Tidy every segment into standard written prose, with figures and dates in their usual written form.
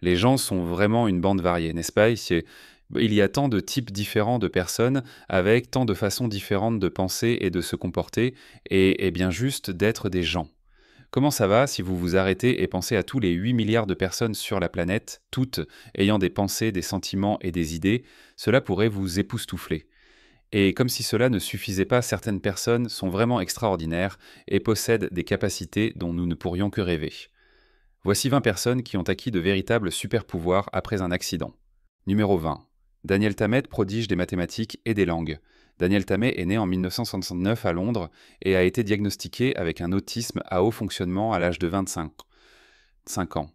Les gens sont vraiment une bande variée, n'est-ce pas? Il y a tant de types différents de personnes, avec tant de façons différentes de penser et de se comporter, et bien juste d'être des gens. Comment ça va si vous vous arrêtez et pensez à tous les 8 milliards de personnes sur la planète, toutes ayant des pensées, des sentiments et des idées? Cela pourrait vous époustoufler. Et comme si cela ne suffisait pas, certaines personnes sont vraiment extraordinaires et possèdent des capacités dont nous ne pourrions que rêver. Voici 20 personnes qui ont acquis de véritables super-pouvoirs après un accident. Numéro 20. Daniel Tammet, prodige des mathématiques et des langues. Daniel Tammet est né en 1969 à Londres et a été diagnostiqué avec un autisme à haut fonctionnement à l'âge de 25 ans.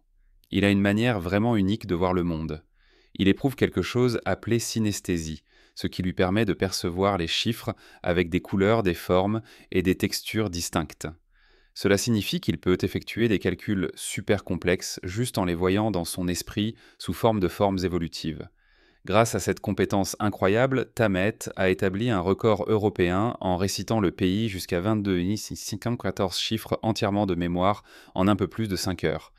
Il a une manière vraiment unique de voir le monde. Il éprouve quelque chose appelé synesthésie, ce qui lui permet de percevoir les chiffres avec des couleurs, des formes et des textures distinctes. Cela signifie qu'il peut effectuer des calculs super complexes juste en les voyant dans son esprit sous forme de formes évolutives. Grâce à cette compétence incroyable, Tammet a établi un record européen en récitant le pays jusqu'à 22 chiffres entièrement de mémoire en un peu plus de 5 heures.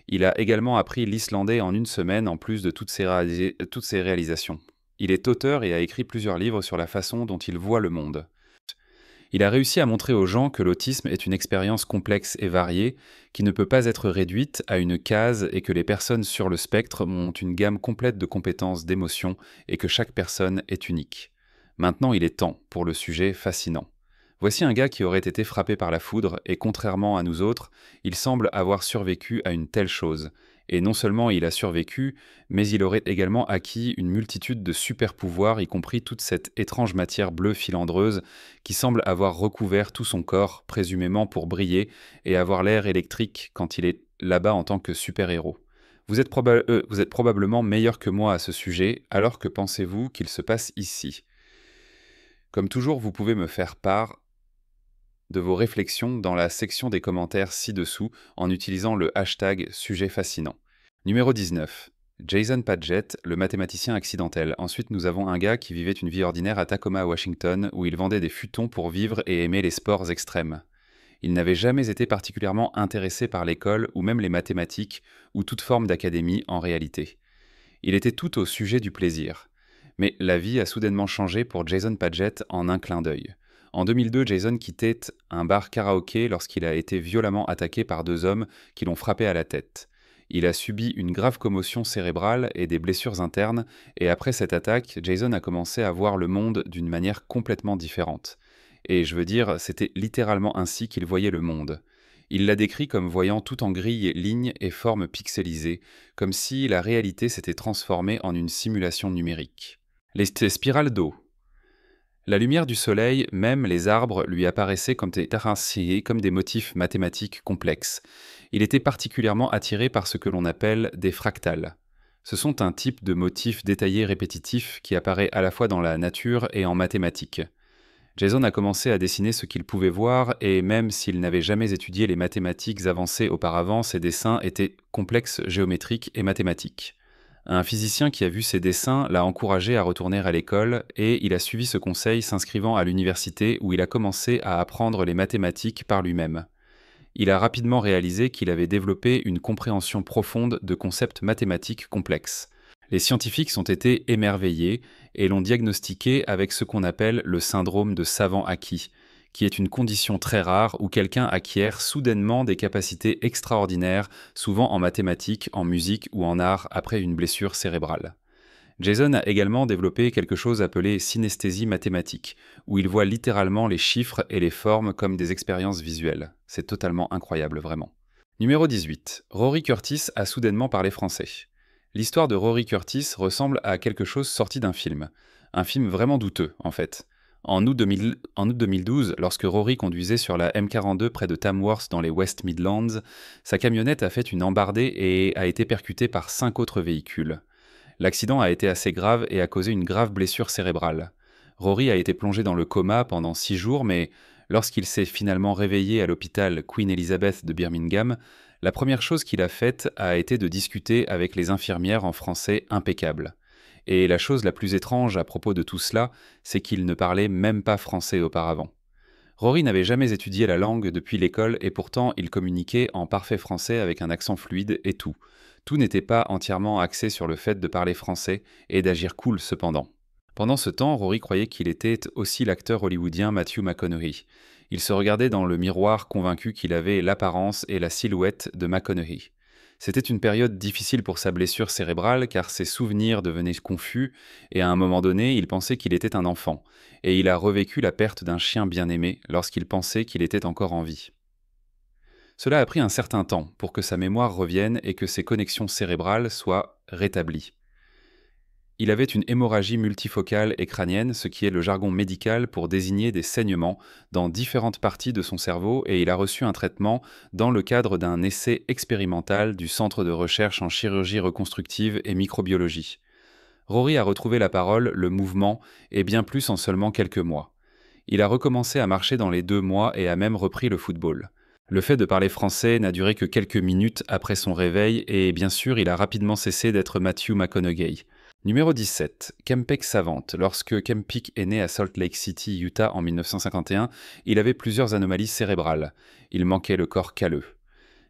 Il a également appris l'islandais en une semaine en plus de toutes ses réalisations. Il est auteur et a écrit plusieurs livres sur la façon dont il voit le monde. Il a réussi à montrer aux gens que l'autisme est une expérience complexe et variée, qui ne peut pas être réduite à une case et que les personnes sur le spectre ont une gamme complète de compétences, d'émotions et que chaque personne est unique. Maintenant, il est temps pour le sujet fascinant. Voici un gars qui aurait été frappé par la foudre et contrairement à nous autres, il semble avoir survécu à une telle chose. Et non seulement il a survécu, mais il aurait également acquis une multitude de super-pouvoirs, y compris toute cette étrange matière bleue filandreuse qui semble avoir recouvert tout son corps, présumément pour briller et avoir l'air électrique quand il est là-bas en tant que super-héros. Vous êtes probablement meilleur que moi à ce sujet, alors que pensez-vous qu'il se passe ici? Comme toujours, vous pouvez me faire part de vos réflexions dans la section des commentaires ci-dessous en utilisant le hashtag sujet fascinant. Numéro 19. Jason Padgett, le mathématicien accidentel. Ensuite, nous avons un gars qui vivait une vie ordinaire à Tacoma, Washington, où il vendait des futons pour vivre et aimait les sports extrêmes. Il n'avait jamais été particulièrement intéressé par l'école ou même les mathématiques ou toute forme d'académie en réalité. Il était tout au sujet du plaisir. Mais la vie a soudainement changé pour Jason Padgett en un clin d'œil. En 2002, Jason quittait un bar karaoké lorsqu'il a été violemment attaqué par deux hommes qui l'ont frappé à la tête. Il a subi une grave commotion cérébrale et des blessures internes, et après cette attaque, Jason a commencé à voir le monde d'une manière complètement différente. Et je veux dire, c'était littéralement ainsi qu'il voyait le monde. Il l'a décrit comme voyant tout en grilles, lignes et formes pixelisées, comme si la réalité s'était transformée en une simulation numérique. Les spirales d'eau. La lumière du soleil, même les arbres, lui apparaissaient comme des tracés, comme des motifs mathématiques complexes. Il était particulièrement attiré par ce que l'on appelle des fractales. Ce sont un type de motif détaillé répétitif qui apparaît à la fois dans la nature et en mathématiques. Jason a commencé à dessiner ce qu'il pouvait voir et même s'il n'avait jamais étudié les mathématiques avancées auparavant, ses dessins étaient complexes, géométriques et mathématiques. Un physicien qui a vu ses dessins l'a encouragé à retourner à l'école et il a suivi ce conseil s'inscrivant à l'université où il a commencé à apprendre les mathématiques par lui-même. Il a rapidement réalisé qu'il avait développé une compréhension profonde de concepts mathématiques complexes. Les scientifiques ont été émerveillés et l'ont diagnostiqué avec ce qu'on appelle le syndrome de savant acquis, qui est une condition très rare où quelqu'un acquiert soudainement des capacités extraordinaires, souvent en mathématiques, en musique ou en art après une blessure cérébrale. Jason a également développé quelque chose appelé synesthésie mathématique, où il voit littéralement les chiffres et les formes comme des expériences visuelles. C'est totalement incroyable, vraiment. Numéro 18. Rory Curtis a soudainement parlé français. L'histoire de Rory Curtis ressemble à quelque chose sorti d'un film. Un film vraiment douteux, en fait. En août 2012, lorsque Rory conduisait sur la M42 près de Tamworth dans les West Midlands, sa camionnette a fait une embardée et a été percutée par 5 autres véhicules. L'accident a été assez grave et a causé une grave blessure cérébrale. Rory a été plongé dans le coma pendant 6 jours, mais lorsqu'il s'est finalement réveillé à l'hôpital Queen Elizabeth de Birmingham, la première chose qu'il a faite a été de discuter avec les infirmières en français impeccable. Et la chose la plus étrange à propos de tout cela, c'est qu'il ne parlait même pas français auparavant. Rory n'avait jamais étudié la langue depuis l'école et pourtant il communiquait en parfait français avec un accent fluide et tout. Tout n'était pas entièrement axé sur le fait de parler français et d'agir cool cependant. Pendant ce temps, Rory croyait qu'il était aussi l'acteur hollywoodien Matthew McConaughey. Il se regardait dans le miroir convaincu qu'il avait l'apparence et la silhouette de McConaughey. C'était une période difficile pour sa blessure cérébrale car ses souvenirs devenaient confus et à un moment donné, il pensait qu'il était un enfant. Et il a revécu la perte d'un chien bien-aimé lorsqu'il pensait qu'il était encore en vie. Cela a pris un certain temps pour que sa mémoire revienne et que ses connexions cérébrales soient rétablies. Il avait une hémorragie multifocale et crânienne, ce qui est le jargon médical pour désigner des saignements dans différentes parties de son cerveau, et il a reçu un traitement dans le cadre d'un essai expérimental du Centre de recherche en chirurgie reconstructive et microbiologie. Rory a retrouvé la parole, le mouvement, et bien plus en seulement quelques mois. Il a recommencé à marcher dans les 2 mois et a même repris le football. Le fait de parler français n'a duré que quelques minutes après son réveil, et bien sûr, il a rapidement cessé d'être Matthew McConaughey. Numéro 17. Kempek savante. Lorsque Kempik est né à Salt Lake City, Utah en 1951, il avait plusieurs anomalies cérébrales. Il manquait le corps calleux.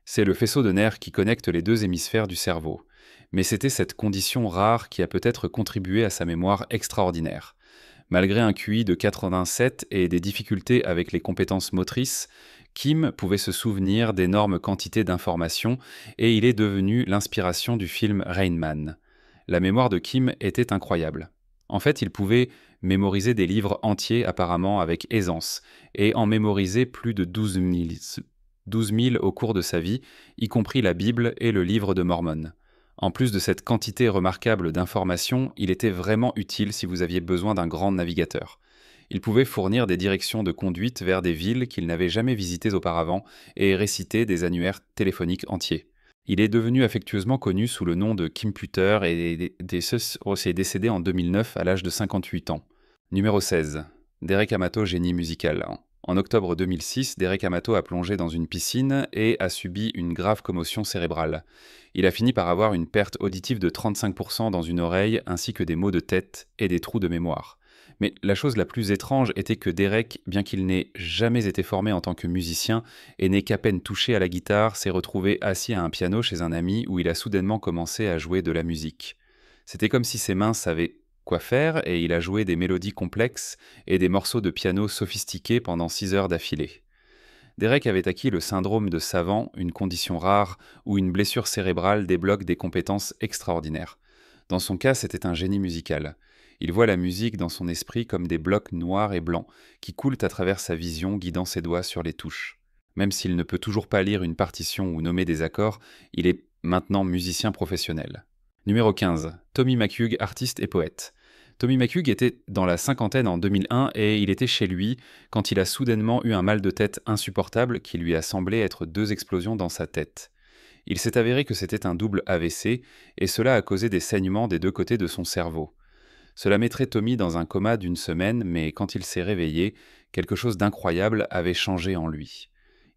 C'est le faisceau de nerfs qui connecte les 2 hémisphères du cerveau. Mais c'était cette condition rare qui a peut-être contribué à sa mémoire extraordinaire. Malgré un QI de 87 et des difficultés avec les compétences motrices, Kim pouvait se souvenir d'énormes quantités d'informations et il est devenu l'inspiration du film Rain Man. La mémoire de Kim était incroyable. En fait, il pouvait mémoriser des livres entiers apparemment avec aisance, et en mémoriser plus de 12 000 au cours de sa vie, y compris la Bible et le livre de Mormon. En plus de cette quantité remarquable d'informations, il était vraiment utile si vous aviez besoin d'un grand navigateur. Il pouvait fournir des directions de conduite vers des villes qu'il n'avait jamais visitées auparavant et réciter des annuaires téléphoniques entiers. Il est devenu affectueusement connu sous le nom de Kimputer et est décédé en 2009 à l'âge de 58 ans. Numéro 16. Derek Amato, génie musical. En octobre 2006, Derek Amato a plongé dans une piscine et a subi une grave commotion cérébrale. Il a fini par avoir une perte auditive de 35% dans une oreille ainsi que des maux de tête et des trous de mémoire. Mais la chose la plus étrange était que Derek, bien qu'il n'ait jamais été formé en tant que musicien et n'ait qu'à peine touché à la guitare, s'est retrouvé assis à un piano chez un ami où il a soudainement commencé à jouer de la musique. C'était comme si ses mains savaient quoi faire et il a joué des mélodies complexes et des morceaux de piano sophistiqués pendant 6 heures d'affilée. Derek avait acquis le syndrome de savant, une condition rare où une blessure cérébrale débloque des compétences extraordinaires. Dans son cas, c'était un génie musical. Il voit la musique dans son esprit comme des blocs noirs et blancs qui coulent à travers sa vision, guidant ses doigts sur les touches. Même s'il ne peut toujours pas lire une partition ou nommer des accords, il est maintenant musicien professionnel. Numéro 15. Tommy McHugh, artiste et poète. Tommy McHugh était dans la cinquantaine en 2001 et il était chez lui quand il a soudainement eu un mal de tête insupportable qui lui a semblé être 2 explosions dans sa tête. Il s'est avéré que c'était un double AVC et cela a causé des saignements des 2 côtés de son cerveau. Cela mettrait Tommy dans un coma d'1 semaine, mais quand il s'est réveillé, quelque chose d'incroyable avait changé en lui.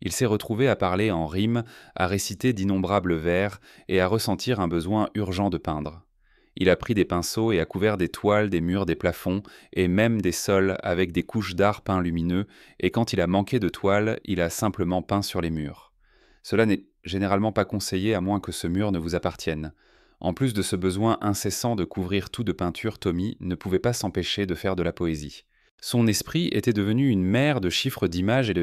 Il s'est retrouvé à parler en rime, à réciter d'innombrables vers et à ressentir un besoin urgent de peindre. Il a pris des pinceaux et a couvert des toiles des murs des plafonds et même des sols avec des couches d'art peints lumineux, et quand il a manqué de toile, il a simplement peint sur les murs. Cela n'est généralement pas conseillé à moins que ce mur ne vous appartienne. En plus de ce besoin incessant de couvrir tout de peinture, Tommy ne pouvait pas s'empêcher de faire de la poésie. Son esprit était devenu une mer de chiffres d'images et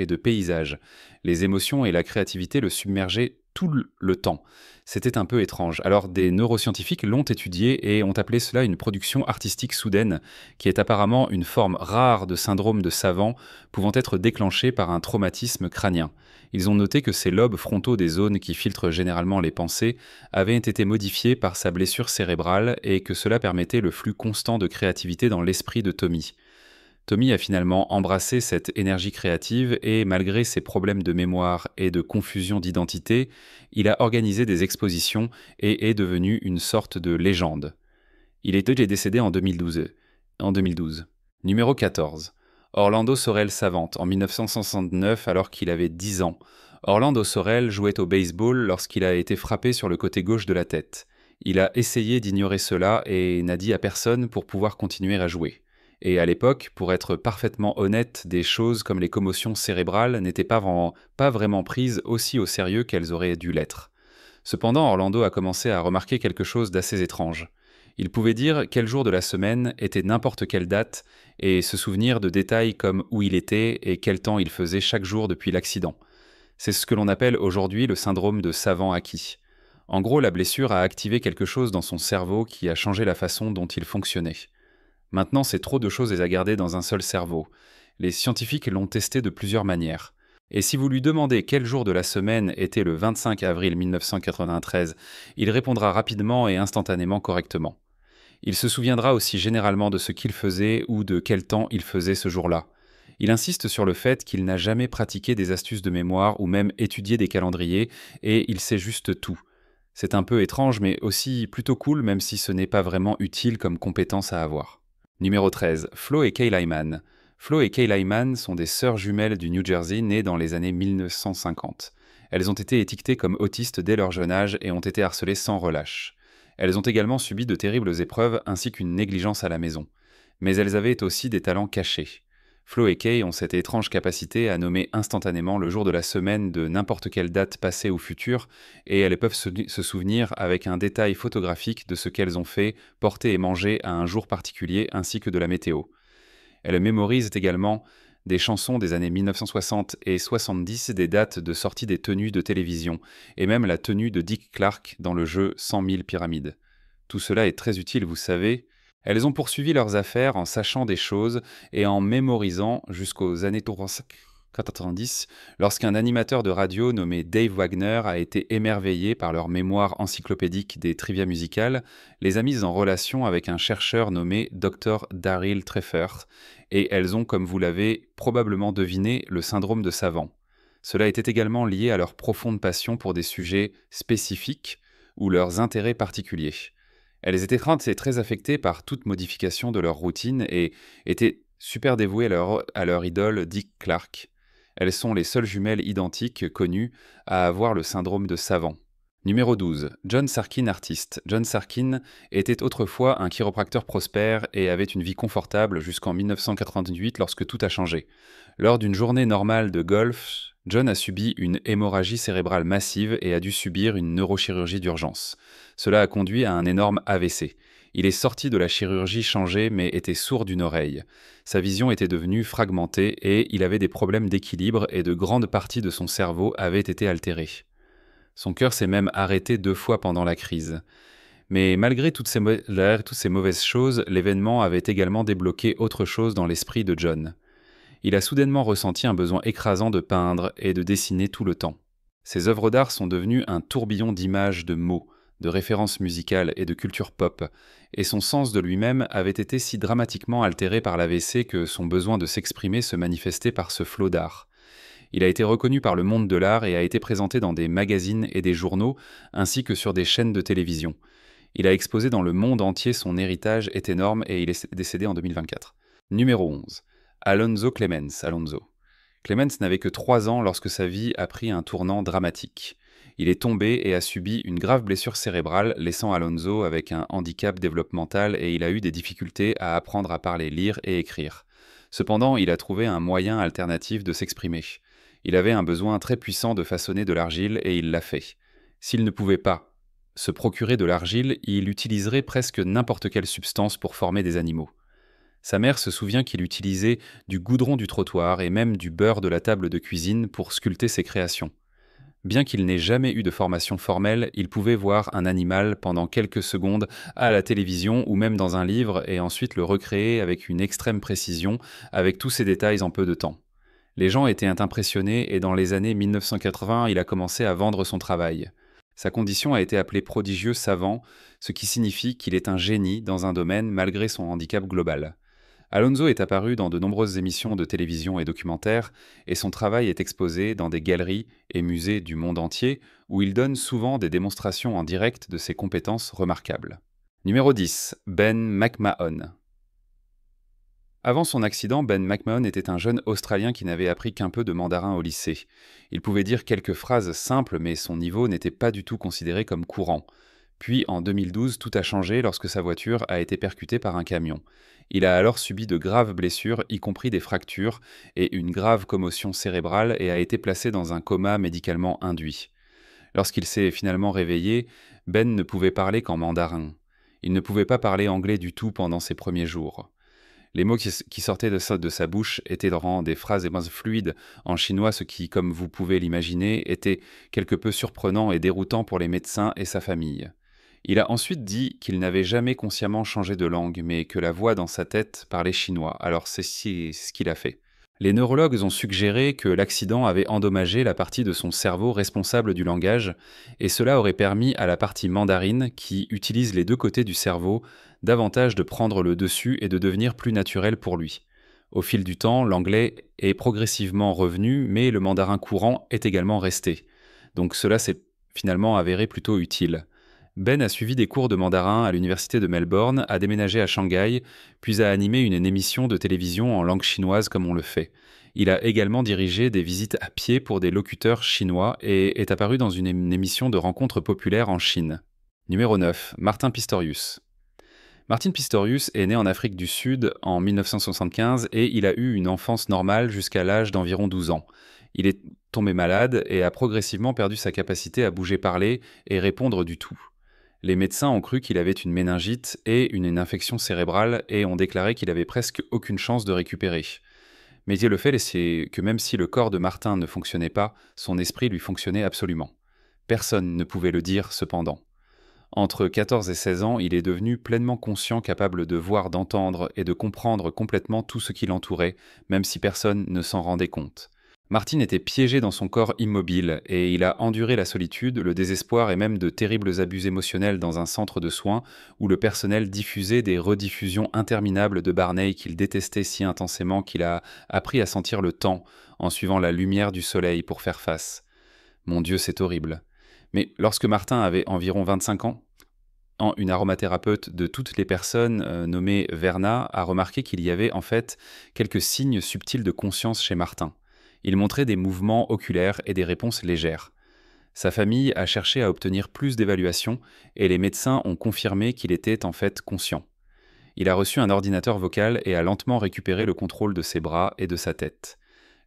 de paysages. Les émotions et la créativité le submergeaient tout le temps. C'était un peu étrange. Alors des neuroscientifiques l'ont étudié et ont appelé cela une production artistique soudaine, qui est apparemment une forme rare de syndrome de savant pouvant être déclenchée par un traumatisme crânien. Ils ont noté que ces lobes frontaux des zones qui filtrent généralement les pensées avaient été modifiés par sa blessure cérébrale et que cela permettait le flux constant de créativité dans l'esprit de Tommy. Tommy a finalement embrassé cette énergie créative et, malgré ses problèmes de mémoire et de confusion d'identité, il a organisé des expositions et est devenu une sorte de légende. Il est décédé en 2012. Numéro 14. Orlando Sorel savante, en 1969 alors qu'il avait 10 ans. Orlando Sorel jouait au baseball lorsqu'il a été frappé sur le côté gauche de la tête. Il a essayé d'ignorer cela et n'a dit à personne pour pouvoir continuer à jouer. Et à l'époque, pour être parfaitement honnête, des choses comme les commotions cérébrales n'étaient pas vraiment prises aussi au sérieux qu'elles auraient dû l'être. Cependant, Orlando a commencé à remarquer quelque chose d'assez étrange. Il pouvait dire quel jour de la semaine était n'importe quelle date et se souvenir de détails comme où il était et quel temps il faisait chaque jour depuis l'accident. C'est ce que l'on appelle aujourd'hui le syndrome de savant acquis. En gros, la blessure a activé quelque chose dans son cerveau qui a changé la façon dont il fonctionnait. Maintenant, c'est trop de choses à garder dans un seul cerveau. Les scientifiques l'ont testé de plusieurs manières. Et si vous lui demandez quel jour de la semaine était le 25 avril 1993, il répondra rapidement et instantanément correctement. Il se souviendra aussi généralement de ce qu'il faisait ou de quel temps il faisait ce jour-là. Il insiste sur le fait qu'il n'a jamais pratiqué des astuces de mémoire ou même étudié des calendriers, et il sait juste tout. C'est un peu étrange, mais aussi plutôt cool, même si ce n'est pas vraiment utile comme compétence à avoir. Numéro 13. Flo et Kay Lyman. Flo et Kay Lyman sont des sœurs jumelles du New Jersey nées dans les années 1950. Elles ont été étiquetées comme autistes dès leur jeune âge et ont été harcelées sans relâche. Elles ont également subi de terribles épreuves ainsi qu'une négligence à la maison. Mais elles avaient aussi des talents cachés. Flo et Kay ont cette étrange capacité à nommer instantanément le jour de la semaine de n'importe quelle date passée ou future, et elles peuvent se souvenir avec un détail photographique de ce qu'elles ont fait, porté et mangé à un jour particulier ainsi que de la météo. Elles mémorisent également des chansons des années 1960 et 70, des dates de sortie des tenues de télévision, et même la tenue de Dick Clark dans le jeu 100 000 pyramides. Tout cela est très utile, vous savez. Elles ont poursuivi leurs affaires en sachant des choses et en mémorisant jusqu'aux années 90, lorsqu'un animateur de radio nommé Dave Wagner a été émerveillé par leur mémoire encyclopédique des trivia musicales, les a mises en relation avec un chercheur nommé Dr. Daryl Treffer, et elles ont, comme vous l'avez probablement deviné, le syndrome de savant. Cela était également lié à leur profonde passion pour des sujets spécifiques ou leurs intérêts particuliers. Elles étaient très affectées par toute modification de leur routine et étaient super dévouées à leur idole Dick Clark. Elles sont les seules jumelles identiques connues à avoir le syndrome de savant. Numéro 12. John Sarkin, artiste. John Sarkin était autrefois un chiropracteur prospère et avait une vie confortable jusqu'en 1998 lorsque tout a changé. Lors d'une journée normale de golf, John a subi une hémorragie cérébrale massive et a dû subir une neurochirurgie d'urgence. Cela a conduit à un énorme AVC. Il est sorti de la chirurgie changé mais était sourd d'une oreille. Sa vision était devenue fragmentée et il avait des problèmes d'équilibre et de grandes parties de son cerveau avaient été altérées. Son cœur s'est même arrêté 2 fois pendant la crise. Mais malgré toutes ces mauvaises choses, l'événement avait également débloqué autre chose dans l'esprit de John. Il a soudainement ressenti un besoin écrasant de peindre et de dessiner tout le temps. Ses œuvres d'art sont devenues un tourbillon d'images, de mots, de références musicales et de culture pop, et son sens de lui-même avait été si dramatiquement altéré par l'AVC que son besoin de s'exprimer se manifestait par ce flot d'art. Il a été reconnu par le monde de l'art et a été présenté dans des magazines et des journaux, ainsi que sur des chaînes de télévision. Il a exposé dans le monde entier son héritage est énorme et il est décédé en 2024. Numéro 11. Alonzo Clemens. Clemens n'avait que 3 ans lorsque sa vie a pris un tournant dramatique. Il est tombé et a subi une grave blessure cérébrale, laissant Alonzo avec un handicap développemental et il a eu des difficultés à apprendre à parler, lire et écrire. Cependant, il a trouvé un moyen alternatif de s'exprimer. Il avait un besoin très puissant de façonner de l'argile et il l'a fait. S'il ne pouvait pas se procurer de l'argile, il utiliserait presque n'importe quelle substance pour former des animaux. Sa mère se souvient qu'il utilisait du goudron du trottoir et même du beurre de la table de cuisine pour sculpter ses créations. Bien qu'il n'ait jamais eu de formation formelle, il pouvait voir un animal pendant quelques secondes à la télévision ou même dans un livre et ensuite le recréer avec une extrême précision, avec tous ses détails en peu de temps. Les gens étaient impressionnés et dans les années 1980, il a commencé à vendre son travail. Sa condition a été appelée prodigieux savant, ce qui signifie qu'il est un génie dans un domaine malgré son handicap global. Alonzo est apparu dans de nombreuses émissions de télévision et documentaires, et son travail est exposé dans des galeries et musées du monde entier, où il donne souvent des démonstrations en direct de ses compétences remarquables. Numéro 10. Ben McMahon. Avant son accident, Ben McMahon était un jeune Australien qui n'avait appris qu'un peu de mandarin au lycée. Il pouvait dire quelques phrases simples, mais son niveau n'était pas du tout considéré comme courant. Puis, en 2012, tout a changé lorsque sa voiture a été percutée par un camion. Il a alors subi de graves blessures, y compris des fractures, et une grave commotion cérébrale et a été placé dans un coma médicalement induit. Lorsqu'il s'est finalement réveillé, Ben ne pouvait parler qu'en mandarin. Il ne pouvait pas parler anglais du tout pendant ses premiers jours. Les mots qui sortaient de sa bouche étaient dans des phrases fluides en chinois, ce qui, comme vous pouvez l'imaginer, était quelque peu surprenant et déroutant pour les médecins et sa famille. Il a ensuite dit qu'il n'avait jamais consciemment changé de langue, mais que la voix dans sa tête parlait chinois, alors c'est ce qu'il a fait. Les neurologues ont suggéré que l'accident avait endommagé la partie de son cerveau responsable du langage, et cela aurait permis à la partie mandarine, qui utilise les deux côtés du cerveau, davantage de prendre le dessus et de devenir plus naturel pour lui. Au fil du temps, l'anglais est progressivement revenu, mais le mandarin courant est également resté. Donc cela s'est finalement avéré plutôt utile. Ben a suivi des cours de mandarin à l'université de Melbourne, a déménagé à Shanghai, puis a animé une émission de télévision en langue chinoise comme on le fait. Il a également dirigé des visites à pied pour des locuteurs chinois et est apparu dans une émission de rencontres populaires en Chine. Numéro 9. Martin Pistorius. Martin Pistorius est né en Afrique du Sud en 1975 et il a eu une enfance normale jusqu'à l'âge d'environ 12 ans. Il est tombé malade et a progressivement perdu sa capacité à bouger, parler et répondre du tout. Les médecins ont cru qu'il avait une méningite et une infection cérébrale et ont déclaré qu'il avait presque aucune chance de récupérer. Mais le fait est que même si le corps de Martin ne fonctionnait pas, son esprit lui fonctionnait absolument. Personne ne pouvait le dire cependant. Entre 14 et 16 ans, il est devenu pleinement conscient, capable de voir, d'entendre et de comprendre complètement tout ce qui l'entourait, même si personne ne s'en rendait compte. Martin était piégé dans son corps immobile et il a enduré la solitude, le désespoir et même de terribles abus émotionnels dans un centre de soins où le personnel diffusait des rediffusions interminables de Barney qu'il détestait si intensément qu'il a appris à sentir le temps en suivant la lumière du soleil pour faire face. Mon Dieu, c'est horrible. Mais lorsque Martin avait environ 25 ans, une aromathérapeute de toutes les personnes nommée Verna a remarqué qu'il y avait en fait quelques signes subtils de conscience chez Martin. Il montrait des mouvements oculaires et des réponses légères. Sa famille a cherché à obtenir plus d'évaluations et les médecins ont confirmé qu'il était en fait conscient. Il a reçu un ordinateur vocal et a lentement récupéré le contrôle de ses bras et de sa tête.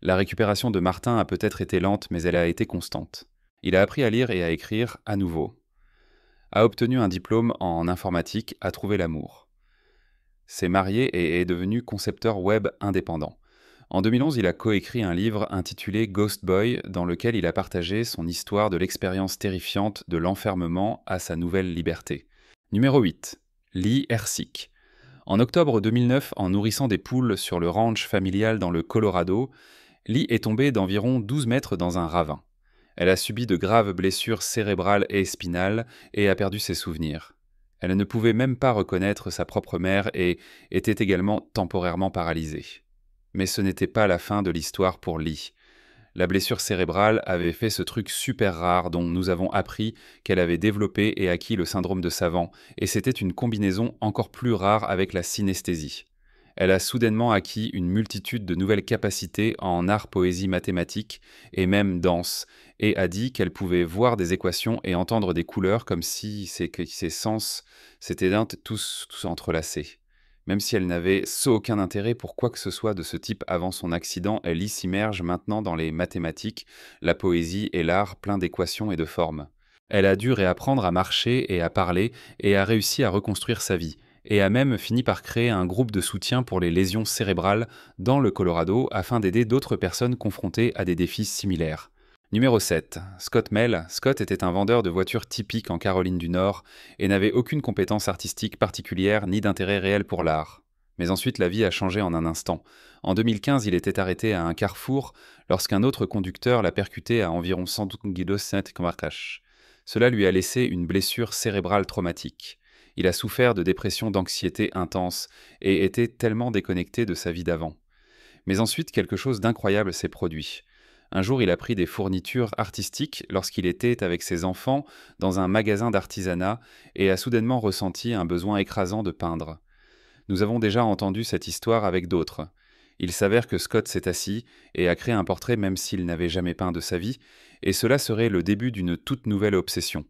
La récupération de Martin a peut-être été lente, mais elle a été constante. Il a appris à lire et à écrire à nouveau. A obtenu un diplôme en informatique, a trouvé l'amour. S'est marié et est devenu concepteur web indépendant. En 2011, il a coécrit un livre intitulé Ghost Boy, dans lequel il a partagé son histoire de l'expérience terrifiante de l'enfermement à sa nouvelle liberté. Numéro 8. Lee Ersick. En octobre 2009, en nourrissant des poules sur le ranch familial dans le Colorado, Lee est tombée d'environ 12 mètres dans un ravin. Elle a subi de graves blessures cérébrales et spinales et a perdu ses souvenirs. Elle ne pouvait même pas reconnaître sa propre mère et était également temporairement paralysée. Mais ce n'était pas la fin de l'histoire pour Lee. La blessure cérébrale avait fait ce truc super rare dont nous avons appris qu'elle avait développé et acquis le syndrome de Savant, et c'était une combinaison encore plus rare avec la synesthésie. Elle a soudainement acquis une multitude de nouvelles capacités en art, poésie, mathématiques et même danse, et a dit qu'elle pouvait voir des équations et entendre des couleurs comme si ses sens s'étaient tous entrelacés. Même si elle n'avait aucun intérêt pour quoi que ce soit de ce type avant son accident, elle y s'immerge maintenant dans les mathématiques, la poésie et l'art plein d'équations et de formes. Elle a dû réapprendre à marcher et à parler et a réussi à reconstruire sa vie, et a même fini par créer un groupe de soutien pour les lésions cérébrales dans le Colorado afin d'aider d'autres personnes confrontées à des défis similaires. Numéro 7. Scott Mell. Scott était un vendeur de voitures typique en Caroline du Nord et n'avait aucune compétence artistique particulière ni d'intérêt réel pour l'art. Mais ensuite, la vie a changé en un instant. En 2015, il était arrêté à un carrefour lorsqu'un autre conducteur l'a percuté à environ 100 km/h. Cela lui a laissé une blessure cérébrale traumatique. Il a souffert de dépression, d'anxiété intense et était tellement déconnecté de sa vie d'avant. Mais ensuite, quelque chose d'incroyable s'est produit. Un jour, il a pris des fournitures artistiques lorsqu'il était avec ses enfants dans un magasin d'artisanat et a soudainement ressenti un besoin écrasant de peindre. Nous avons déjà entendu cette histoire avec d'autres. Il s'avère que Scott s'est assis et a créé un portrait même s'il n'avait jamais peint de sa vie, et cela serait le début d'une toute nouvelle obsession.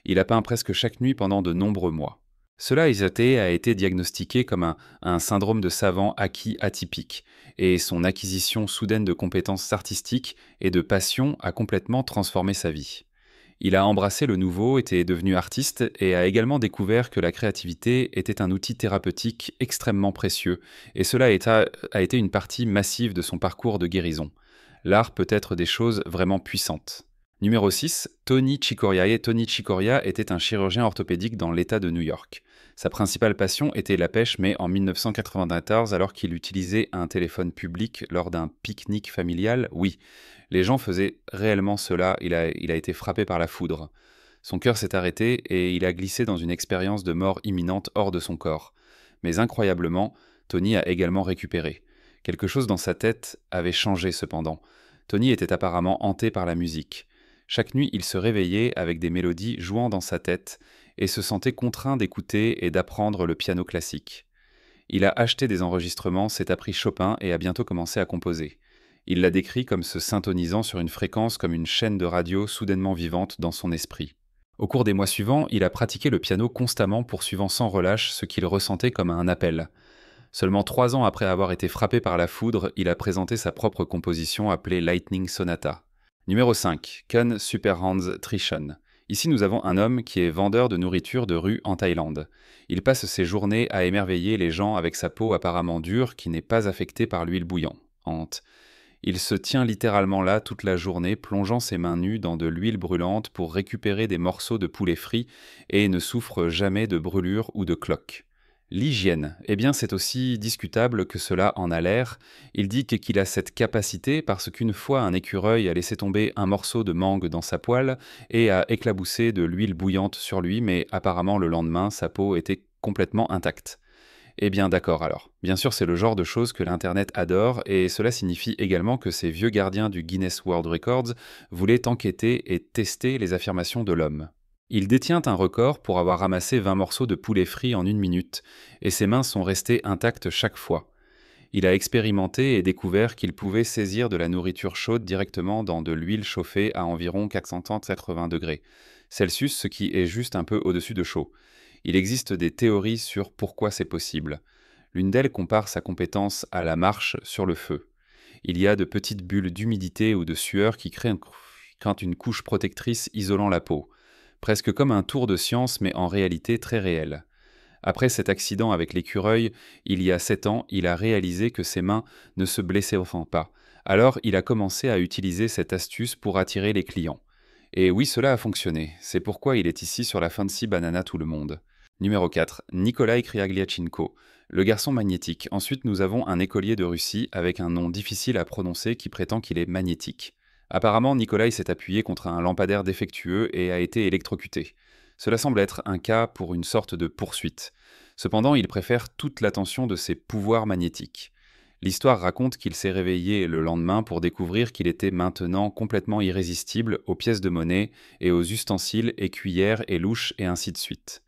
Il a peint presque chaque nuit pendant de nombreux mois. Cela a été diagnostiqué comme un syndrome de savant acquis atypique, et son acquisition soudaine de compétences artistiques et de passion a complètement transformé sa vie. Il a embrassé le nouveau, était devenu artiste et a également découvert que la créativité était un outil thérapeutique extrêmement précieux, et cela a été une partie massive de son parcours de guérison. L'art peut être des choses vraiment puissantes. Numéro 6, Tony Chicoria. Tony Chicoria était un chirurgien orthopédique dans l'État de New York. Sa principale passion était la pêche, mais en 1994, alors qu'il utilisait un téléphone public lors d'un pique-nique familial, oui, les gens faisaient réellement cela, il a été frappé par la foudre. Son cœur s'est arrêté et il a glissé dans une expérience de mort imminente hors de son corps. Mais incroyablement, Tony a également récupéré. Quelque chose dans sa tête avait changé cependant. Tony était apparemment hanté par la musique. Chaque nuit, il se réveillait avec des mélodies jouant dans sa tête et se sentait contraint d'écouter et d'apprendre le piano classique. Il a acheté des enregistrements, s'est appris Chopin et a bientôt commencé à composer. Il l'a décrit comme se syntonisant sur une fréquence comme une chaîne de radio soudainement vivante dans son esprit. Au cours des mois suivants, il a pratiqué le piano constamment, poursuivant sans relâche ce qu'il ressentait comme un appel. Seulement 3 ans après avoir été frappé par la foudre, il a présenté sa propre composition appelée Lightning Sonata. Numéro 5. Kun Superhands Trishon. Ici, nous avons un homme qui est vendeur de nourriture de rue en Thaïlande. Il passe ses journées à émerveiller les gens avec sa peau apparemment dure qui n'est pas affectée par l'huile bouillante. Il se tient littéralement là toute la journée, plongeant ses mains nues dans de l'huile brûlante pour récupérer des morceaux de poulet frit et ne souffre jamais de brûlures ou de cloques. L'hygiène, eh bien c'est aussi discutable que cela en a l'air. Il dit qu'il a cette capacité parce qu'une fois un écureuil a laissé tomber un morceau de mangue dans sa poêle et a éclaboussé de l'huile bouillante sur lui, mais apparemment le lendemain sa peau était complètement intacte. Eh bien d'accord alors. Bien sûr c'est le genre de choses que l'Internet adore et cela signifie également que ces vieux gardiens du Guinness World Records voulaient enquêter et tester les affirmations de l'homme. Il détient un record pour avoir ramassé 20 morceaux de poulet frit en 1 minute, et ses mains sont restées intactes chaque fois. Il a expérimenté et découvert qu'il pouvait saisir de la nourriture chaude directement dans de l'huile chauffée à environ 480 degrés Celsius, ce qui est juste un peu au-dessus de chaud. Il existe des théories sur pourquoi c'est possible. L'une d'elles compare sa compétence à la marche sur le feu. Il y a de petites bulles d'humidité ou de sueur qui créent une couche protectrice isolant la peau. Presque comme un tour de science, mais en réalité très réel. Après cet accident avec l'écureuil, il y a 7 ans, il a réalisé que ses mains ne se blessaient enfin pas. Alors, il a commencé à utiliser cette astuce pour attirer les clients. Et oui, cela a fonctionné. C'est pourquoi il est ici sur la Fancy Banana tout le monde. Numéro 4. Nikolai Kryaglyachenko, le garçon magnétique. Ensuite, nous avons un écolier de Russie avec un nom difficile à prononcer qui prétend qu'il est magnétique. Apparemment, Nikolai s'est appuyé contre un lampadaire défectueux et a été électrocuté. Cela semble être un cas pour une sorte de poursuite. Cependant, il préfère toute l'attention de ses pouvoirs magnétiques. L'histoire raconte qu'il s'est réveillé le lendemain pour découvrir qu'il était maintenant complètement irrésistible aux pièces de monnaie et aux ustensiles et cuillères et louches et ainsi de suite.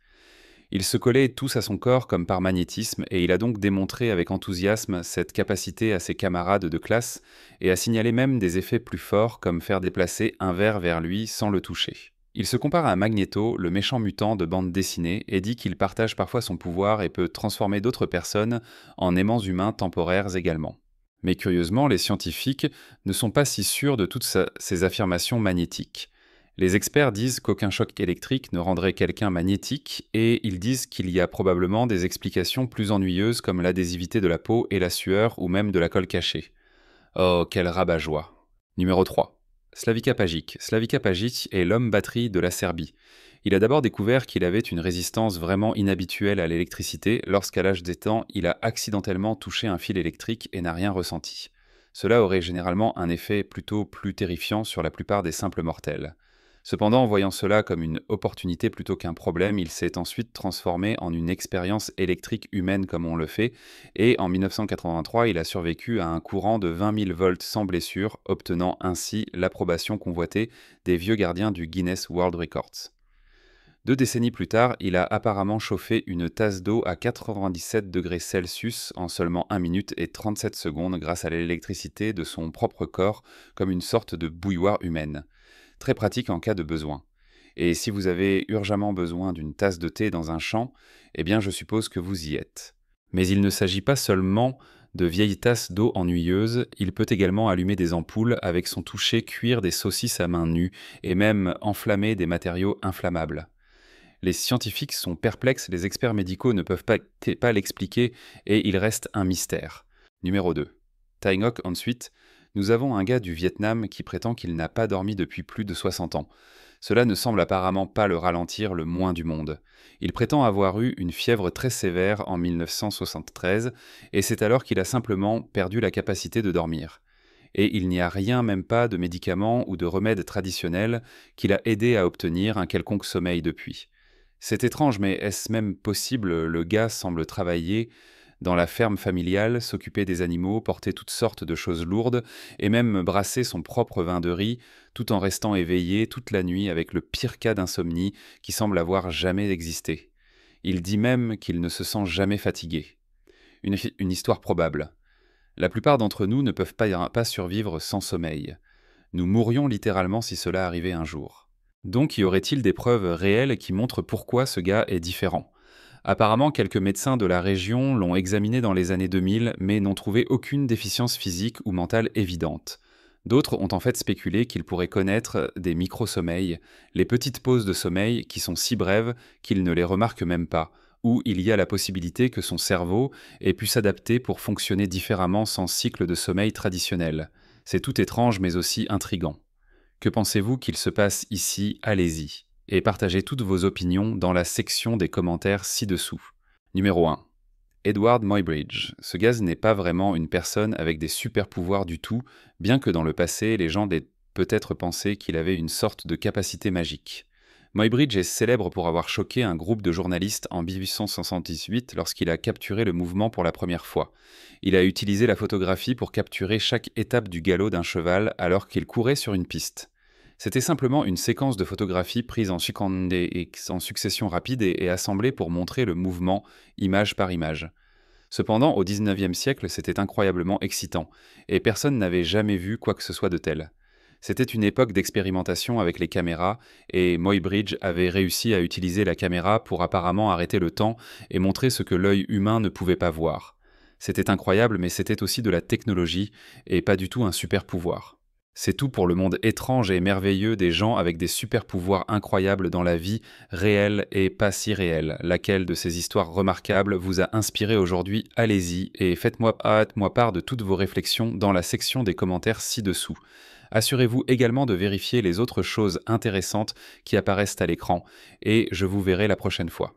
Ils se collaient tous à son corps comme par magnétisme et il a donc démontré avec enthousiasme cette capacité à ses camarades de classe et a signalé même des effets plus forts comme faire déplacer un verre vers lui sans le toucher. Il se compare à Magneto, le méchant mutant de bande dessinée, et dit qu'il partage parfois son pouvoir et peut transformer d'autres personnes en aimants humains temporaires également. Mais curieusement, les scientifiques ne sont pas si sûrs de toutes ces affirmations magnétiques. Les experts disent qu'aucun choc électrique ne rendrait quelqu'un magnétique et ils disent qu'il y a probablement des explications plus ennuyeuses comme l'adhésivité de la peau et la sueur ou même de la colle cachée. Oh, quel rabat-joie. Numéro 3. Slavika Pajic. Slavika Pajic est l'homme batterie de la Serbie. Il a d'abord découvert qu'il avait une résistance vraiment inhabituelle à l'électricité lorsqu'à l'âge des temps, il a accidentellement touché un fil électrique et n'a rien ressenti. Cela aurait généralement un effet plutôt plus terrifiant sur la plupart des simples mortels. Cependant, voyant cela comme une opportunité plutôt qu'un problème, il s'est ensuite transformé en une expérience électrique humaine comme on le fait, et en 1983, il a survécu à un courant de 20 000 volts sans blessure, obtenant ainsi l'approbation convoitée des vieux gardiens du Guinness World Records. 2 décennies plus tard, il a apparemment chauffé une tasse d'eau à 97 degrés Celsius en seulement 1 minute et 37 secondes grâce à l'électricité de son propre corps comme une sorte de bouilloire humaine. Très pratique en cas de besoin. Et si vous avez urgemment besoin d'une tasse de thé dans un champ, eh bien je suppose que vous y êtes. Mais il ne s'agit pas seulement de vieilles tasses d'eau ennuyeuses, il peut également allumer des ampoules avec son toucher, cuire des saucisses à main nue et même enflammer des matériaux inflammables. Les scientifiques sont perplexes, les experts médicaux ne peuvent pas l'expliquer et il reste un mystère. Numéro 2. Thai Ngoc ensuite. Nous avons un gars du Vietnam qui prétend qu'il n'a pas dormi depuis plus de 60 ans. Cela ne semble apparemment pas le ralentir le moins du monde. Il prétend avoir eu une fièvre très sévère en 1973 et c'est alors qu'il a simplement perdu la capacité de dormir. Et il n'y a rien, même pas de médicaments ou de remèdes traditionnels, qui l'a aidé à obtenir un quelconque sommeil depuis. C'est étrange, mais est-ce même possible? Le gars semble travailler dans la ferme familiale, s'occuper des animaux, porter toutes sortes de choses lourdes, et même brasser son propre vin de riz, tout en restant éveillé toute la nuit avec le pire cas d'insomnie qui semble avoir jamais existé. Il dit même qu'il ne se sent jamais fatigué. Une histoire probable. La plupart d'entre nous ne peuvent pas survivre sans sommeil. Nous mourrions littéralement si cela arrivait un jour. Donc y aurait-il des preuves réelles qui montrent pourquoi ce gars est différent? Apparemment, quelques médecins de la région l'ont examiné dans les années 2000, mais n'ont trouvé aucune déficience physique ou mentale évidente. D'autres ont en fait spéculé qu'il pourrait connaître des micro-sommeils, les petites pauses de sommeil qui sont si brèves qu'il ne les remarque même pas, où il y a la possibilité que son cerveau ait pu s'adapter pour fonctionner différemment sans cycle de sommeil traditionnel. C'est tout étrange mais aussi intriguant. Que pensez-vous qu'il se passe ici? Allez-y. Et partagez toutes vos opinions dans la section des commentaires ci-dessous. Numéro 1. Edward Muybridge. Ce gars n'est pas vraiment une personne avec des super pouvoirs du tout, bien que dans le passé, les gens aient peut-être pensé qu'il avait une sorte de capacité magique. Muybridge est célèbre pour avoir choqué un groupe de journalistes en 1878 lorsqu'il a capturé le mouvement pour la première fois. Il a utilisé la photographie pour capturer chaque étape du galop d'un cheval alors qu'il courait sur une piste. C'était simplement une séquence de photographies prise en succession rapide et assemblée pour montrer le mouvement, image par image. Cependant, au XIXe siècle, c'était incroyablement excitant, et personne n'avait jamais vu quoi que ce soit de tel. C'était une époque d'expérimentation avec les caméras, et Muybridge avait réussi à utiliser la caméra pour apparemment arrêter le temps et montrer ce que l'œil humain ne pouvait pas voir. C'était incroyable, mais c'était aussi de la technologie, et pas du tout un super pouvoir. C'est tout pour le monde étrange et merveilleux des gens avec des super pouvoirs incroyables dans la vie, réelle et pas si réelle. Laquelle de ces histoires remarquables vous a inspiré aujourd'hui? Allez-y et faites-moi part de toutes vos réflexions dans la section des commentaires ci-dessous. Assurez-vous également de vérifier les autres choses intéressantes qui apparaissent à l'écran et je vous verrai la prochaine fois.